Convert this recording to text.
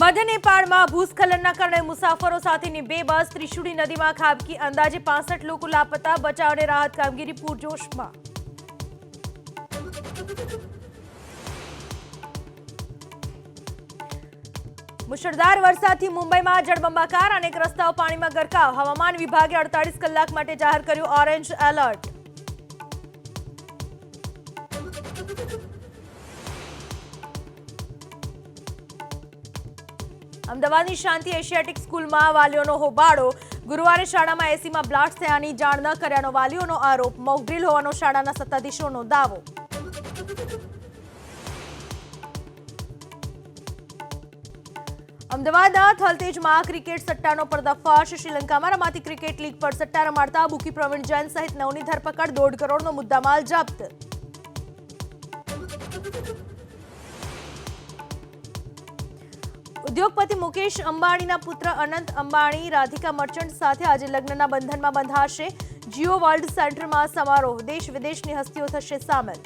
મધ્ય નેપાળમાં ભૂસ્ખલનના કારણે મુસાફરો સાથેની બે બસ ત્રિશુળી નદીમાં ખાબકી, અંદાજે 65 લોકો લાપતા, બચાવ અને રાહત કામગીરી પૂરજોશમાં। મુશળધાર વરસાદથી મુંબઈમાં જળબંબાકાર, અનેક રસ્તાઓ પાણીમાં ગરકાવ। હવામાન વિભાગે 48 કલાક માટે જાહેર કર્યું ઓરેન્જ એલર્ટ। અમદાવાદની શાંતિ એશિયાટિક સ્કૂલમાં વાલીઓનો હોબાળો। ગુરુવારે શાળામાં એસીમાં બ્લાસ્ટ થયાની જાણ ન કર્યાનો વાલીઓનો આરોપ। મોકડ્રીલ હોવાનો શાળાના સત્તાધીશોનો દાવો। અમદાવાદના થલતેજમાં ક્રિકેટ સટ્ટાનો પર્દાફાશ। શ્રીલંકામાં રમાતી ક્રિકેટ લીગ પર સટ્ટા રમાડતા બુકી પ્રવીણ જૈન સહિત 9ની ધરપકડ। 1.5 કરોડનો મુદ્દામાલ જપ્ત। ઉદ્યોગપતિ મુકેશ અંબાણીના પુત્ર અનંત અંબાણી રાધિકા મર્ચન્ટ સાથે આજે લગ્નના બંધનમાં બંધાશે। જીઓ વર્લ્ડ સેન્ટરમાં સમારોહ। દેશ વિદેશની હસ્તીઓ થશે સામેલ।